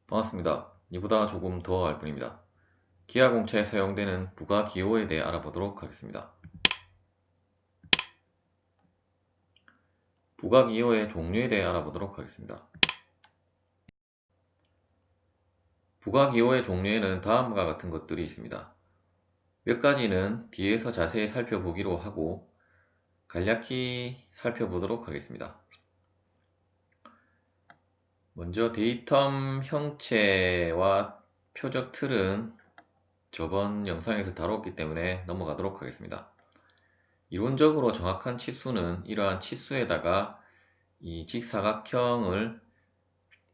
반갑습니다. 이보다 조금 더 알 뿐입니다. 기아공차에 사용되는 부가기호에 대해 알아보도록 하겠습니다. 부가기호의 종류에 대해 알아보도록 하겠습니다. 부가기호의 종류에는 다음과 같은 것들이 있습니다. 몇 가지는 뒤에서 자세히 살펴보기로 하고 간략히 살펴보도록 하겠습니다. 먼저 데이텀 형체와 표적 틀은 저번 영상에서 다뤘기 때문에 넘어가도록 하겠습니다. 이론적으로 정확한 치수는 이러한 치수에다가 이 직사각형을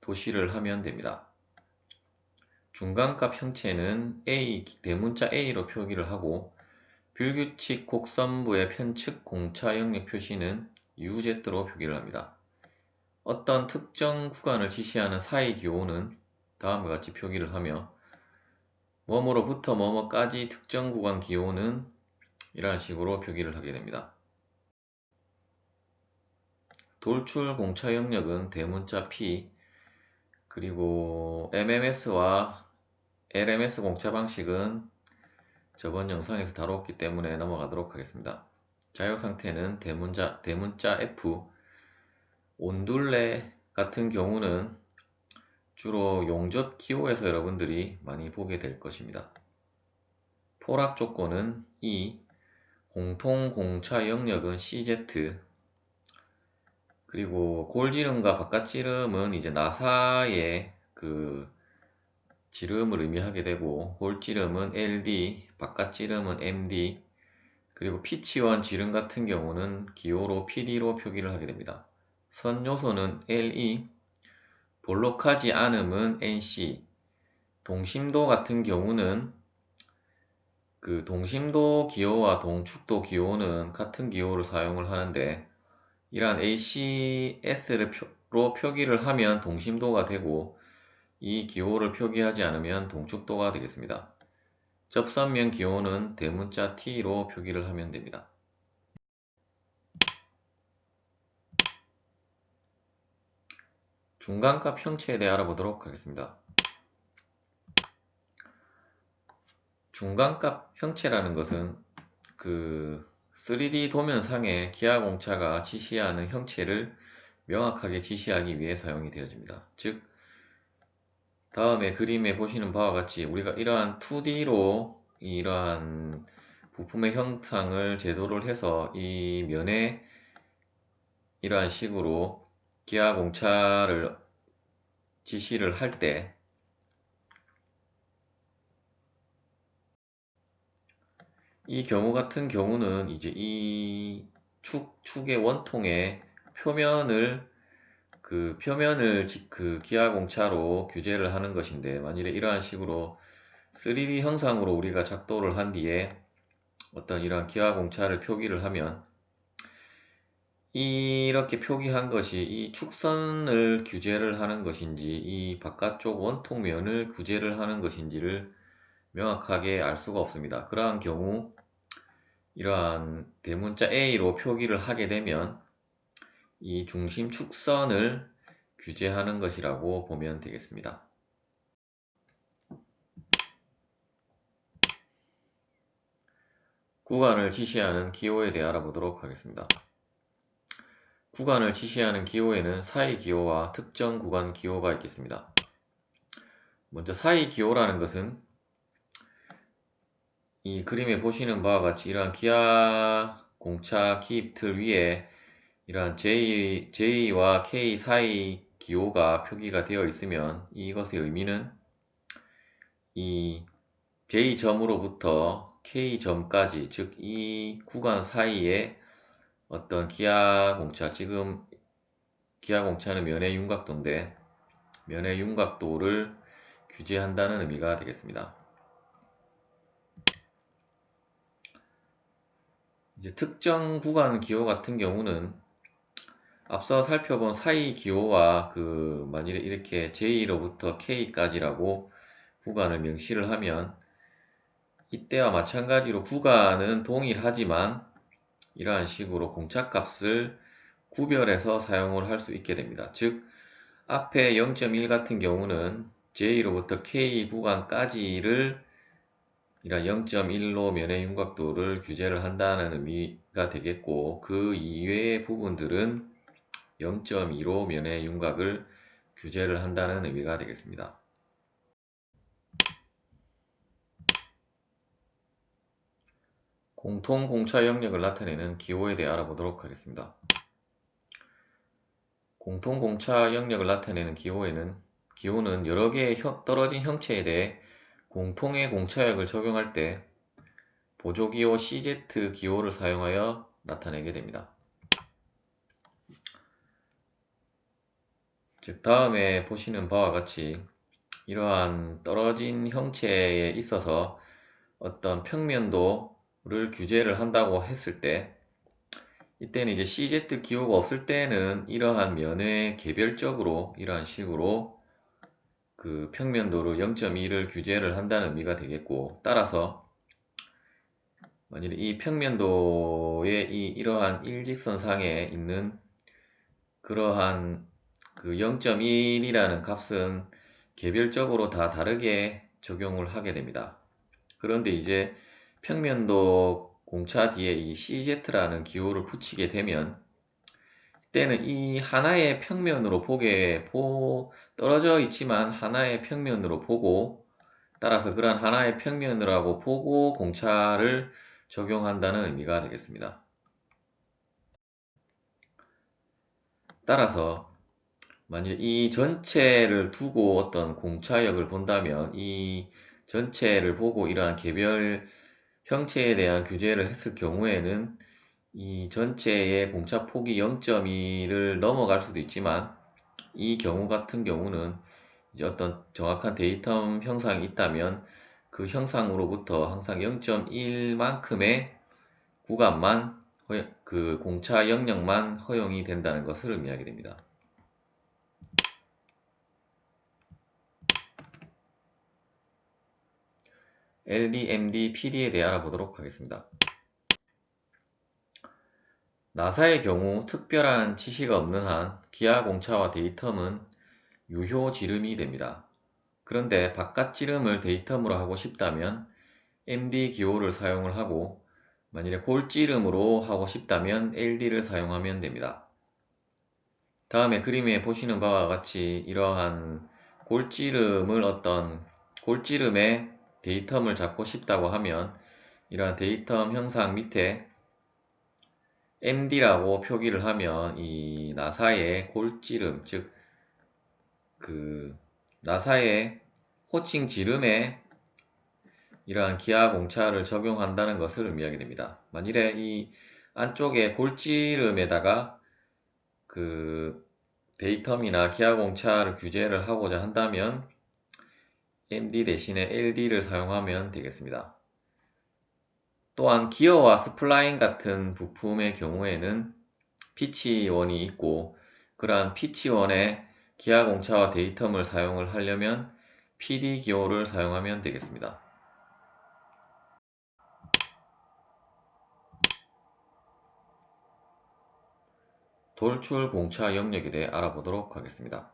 도시를 하면 됩니다. 중간값 형체는 A, 대문자 A로 표기를 하고 불규칙 곡선부의 편측 공차 영역 표시는 UZ로 표기를 합니다. 어떤 특정 구간을 지시하는 사이 기호는 다음과 같이 표기를 하며 뭐뭐로부터 뭐뭐까지 특정 구간 기호는 이러한 식으로 표기를 하게 됩니다. 돌출 공차 영역은 대문자 P 그리고 MMS와 LMS 공차 방식은 저번 영상에서 다뤘기 때문에 넘어가도록 하겠습니다. 자유 상태는 대문자 F, 온둘레 같은 경우는 주로 용접 기호에서 여러분들이 많이 보게 될 것입니다. 포락 조건은 E, 공통 공차 영역은 CZ, 그리고 골지름과 바깥지름은 이제 나사의 그 지름을 의미하게 되고 골지름은 LD, 바깥지름은 MD, 그리고 피치원 지름 같은 경우는 기호로 PD로 표기를 하게 됩니다. 선 요소는 LE, 볼록하지 않음은 NC, 동심도 같은 경우는 그 동심도 기호와 동축도 기호는 같은 기호를 사용을 하는데 이러한 ACS로 표기를 하면 동심도가 되고 이 기호를 표기하지 않으면 동축도가 되겠습니다. 접선면 기호는 대문자 T로 표기를 하면 됩니다. 중간값 형체에 대해 알아보도록 하겠습니다. 중간값 형체라는 것은 그 3D 도면상의 기아공차가 지시하는 형체를 명확하게 지시하기 위해 사용이 되어집니다. 즉 다음에 그림에 보시는 바와 같이 우리가 이러한 2D로 이러한 부품의 형상을 제도를 해서 이 면에 이러한 식으로 기아공차를 지시를 할 때 이 경우 같은 경우는 이제 이 축의 원통의 표면을 그 기아공차로 규제를 하는 것인데 만일에 이러한 식으로 3D 형상으로 우리가 작도를 한 뒤에 어떤 이러한 기아공차를 표기를 하면 이렇게 표기한 것이 이 축선을 규제를 하는 것인지 이 바깥쪽 원통면을 규제를 하는 것인지를 명확하게 알 수가 없습니다. 그러한 경우 이러한 대문자 A로 표기를 하게 되면 이 중심 축선을 규제하는 것이라고 보면 되겠습니다. 구간을 지시하는 기호에 대해 알아보도록 하겠습니다. 구간을 지시하는 기호에는 사이 기호와 특정 구간 기호가 있겠습니다. 먼저 사이 기호라는 것은 이 그림에 보시는 바와 같이 이러한 기아 공차 기입 틀 위에 이러한 J와 K 사이 기호가 표기가 되어 있으면 이것의 의미는 이 J점으로부터 K점까지 즉 이 구간 사이에 어떤 기아공차 지금 기아공차는 면의 윤곽도인데 면의 윤곽도를 규제한다는 의미가 되겠습니다. 이제 특정 구간 기호 같은 경우는 앞서 살펴본 사이 기호와 만일에 이렇게 J로부터 K까지라고 구간을 명시를 하면 이때와 마찬가지로 구간은 동일하지만 이러한 식으로 공차값을 구별해서 사용을 할 수 있게 됩니다. 즉 앞에 0.1 같은 경우는 J로부터 K 구간까지를 이런 0.1로 면의 윤곽도를 규제를 한다는 의미가 되겠고, 그 이외의 부분들은 0.2로 면의 윤곽을 규제를 한다는 의미가 되겠습니다. 공통 공차 영역을 나타내는 기호에 대해 알아보도록 하겠습니다. 공통 공차 영역을 나타내는 기호는 여러 개의 떨어진 형체에 대해 공통의 공차역을 적용할 때 보조기호 CZ 기호를 사용하여 나타내게 됩니다. 즉, 다음에 보시는 바와 같이 이러한 떨어진 형체에 있어서 어떤 평면도를 규제를 한다고 했을 때, 이때는 이제 CZ 기호가 없을 때는 이러한 면에 개별적으로 이러한 식으로 그 평면도를 0.2를 규제를 한다는 의미가 되겠고, 따라서 만일 이 평면도의 이러한 일직선상에 있는 그러한 그 0.1이라는 값은 개별적으로 다 다르게 적용을 하게 됩니다. 그런데 이제 평면도 공차 뒤에 이 CZ라는 기호를 붙이게 되면, 이때는 이 하나의 평면으로 떨어져 있지만 하나의 평면으로 보고, 따라서 그런 하나의 평면이라고 보고 공차를 적용한다는 의미가 되겠습니다. 따라서 만일 이 전체를 두고 어떤 공차역을 본다면, 이 전체를 보고 이러한 개별 형체에 대한 규제를 했을 경우에는 이 전체의 공차 폭이 0.2를 넘어갈 수도 있지만, 이 경우 같은 경우는 이제 어떤 정확한 데이터 형상이 있다면 그 형상으로부터 항상 0.1만큼의 구간만 그 공차 영역만 허용이 된다는 것을 의미하게 됩니다. LD, MD, PD에 대해 알아보도록 하겠습니다. 나사의 경우 특별한 지시가 없는 한 기하 공차와 데이텀은 유효 지름이 됩니다. 그런데 바깥 지름을 데이텀으로 하고 싶다면 MD 기호를 사용을 하고, 만일에 골지름으로 하고 싶다면 LD를 사용하면 됩니다. 다음에 그림에 보시는 바와 같이 이러한 골지름의 데이텀을 잡고 싶다고 하면, 이러한 데이텀 형상 밑에 MD라고 표기를 하면 이 나사의 골지름, 즉 그 나사의 호칭 지름에 이러한 기하 공차를 적용한다는 것을 의미하게 됩니다. 만일에 이 안쪽에 골지름에다가 그 데이텀이나 기하 공차를 규제를 하고자 한다면 MD 대신에 LD를 사용하면 되겠습니다. 또한 기어와 스플라인 같은 부품의 경우에는 피치원이 있고, 그러한 피치원에 기하 공차와 데이텀을 사용을 하려면 PD 기호를 사용하면 되겠습니다. 돌출 공차 영역에 대해 알아보도록 하겠습니다.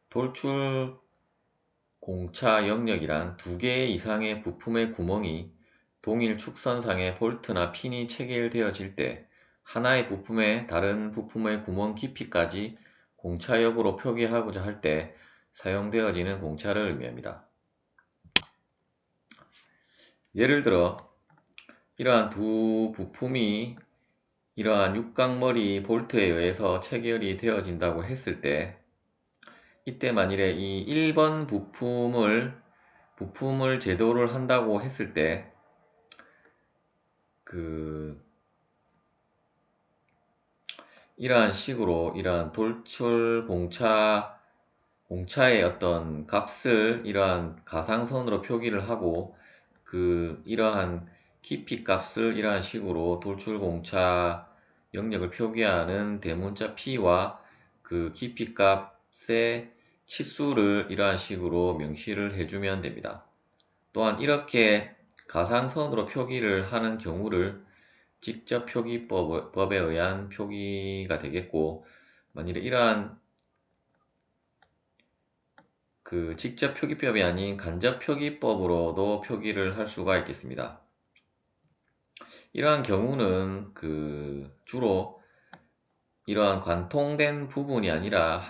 돌출 공차 영역이란 두 개 이상의 부품의 구멍이 동일 축선상에 볼트나 핀이 체결되어질 때 하나의 부품에 다른 부품의 구멍 깊이까지 공차역으로 표기하고자 할 때 사용되어지는 공차를 의미합니다. 예를 들어 이러한 두 부품이 이러한 육각머리 볼트에 의해서 체결이 되어진다고 했을 때, 이때 만일에 이 1번 부품을 제도를 한다고 했을 때 이러한 식으로 이러한 돌출 공차의 어떤 값을 이러한 가상선으로 표기를 하고, 이러한 깊이 값을 이러한 식으로 돌출 공차 영역을 표기하는 대문자 P와 그 깊이 값의 치수를 이러한 식으로 명시를 해주면 됩니다. 또한 이렇게 가상선으로 표기를 하는 경우를 직접 표기법에 의한 표기가 되겠고, 만일에 이러한 그 직접 표기법이 아닌 간접 표기법으로도 표기를 할 수가 있겠습니다. 이러한 경우는 주로 이러한 관통된 부분이 아니라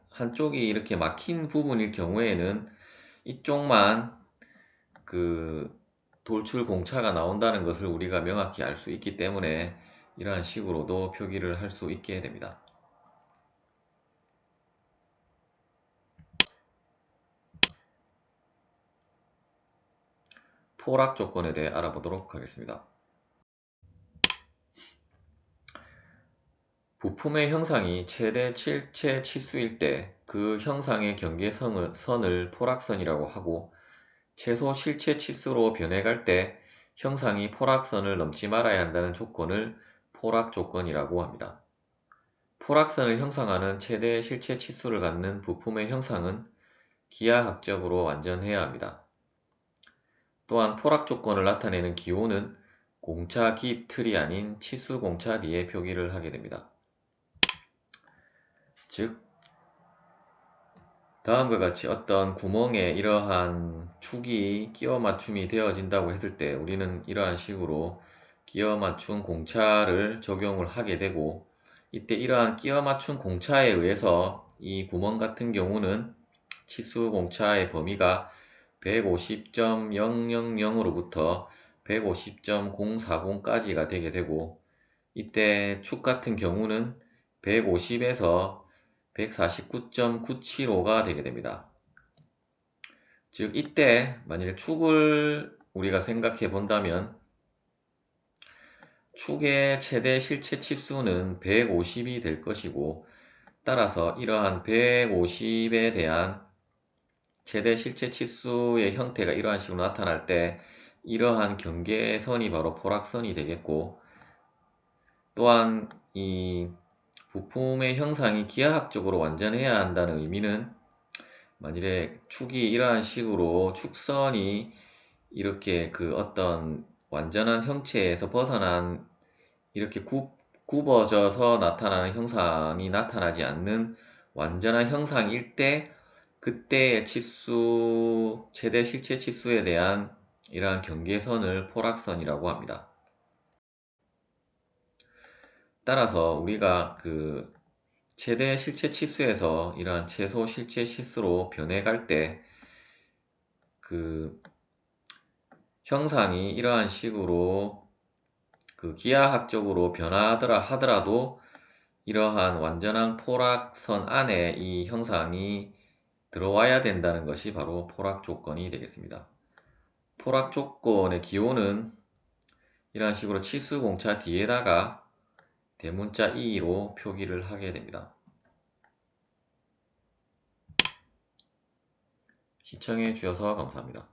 한쪽이 이렇게 막힌 부분일 경우에는 이쪽만 돌출 공차가 나온다는 것을 우리가 명확히 알 수 있기 때문에 이러한 식으로도 표기를 할 수 있게 됩니다. 포락 조건에 대해 알아보도록 하겠습니다. 부품의 형상이 최대 실체 치수일 때 그 형상의 경계선을 포락선이라고 하고, 최소 실체 치수로 변해갈 때 형상이 포락선을 넘지 말아야 한다는 조건을 포락 조건이라고 합니다. 포락선을 형성하는 최대 실체 치수를 갖는 부품의 형상은 기하학적으로 완전해야 합니다. 또한 포락 조건을 나타내는 기호는 공차 기입 틀이 아닌 치수 공차 뒤에 표기를 하게 됩니다. 즉, 다음과 같이 어떤 구멍에 이러한 축이 끼워 맞춤이 되어진다고 했을 때 우리는 이러한 식으로 끼워 맞춤 공차를 적용을 하게 되고, 이때 이러한 끼워 맞춤 공차에 의해서 이 구멍 같은 경우는 치수 공차의 범위가 150.000으로부터 150.040까지가 되게 되고, 이때 축 같은 경우는 150에서 149.975가 되게 됩니다. 즉, 이때 만약에 축을 우리가 생각해 본다면 축의 최대 실체 치수는 150이 될 것이고, 따라서 이러한 150에 대한 최대 실체 치수의 형태가 이러한 식으로 나타날 때 이러한 경계선이 바로 포락선이 되겠고, 또한 이 부품의 형상이 기하학적으로 완전해야 한다는 의미는 만일에 축이 이러한 식으로 축선이 이렇게 어떤 완전한 형체에서 벗어난 이렇게 굽어져서 나타나는 형상이 나타나지 않는 완전한 형상일 때 그때의 치수, 최대 실체 치수에 대한 이러한 경계선을 포락선이라고 합니다. 따라서 우리가 최대 실체 치수에서 이러한 최소 실체 치수로 변해갈 때 형상이 이러한 식으로 기하학적으로 변화하더라 하더라도 이러한 완전한 포락선 안에 이 형상이 들어와야 된다는 것이 바로 포락 조건이 되겠습니다. 포락 조건의 기호는 이러한 식으로 치수 공차 뒤에다가 대문자 E로 표기를 하게 됩니다. 시청해 주셔서 감사합니다.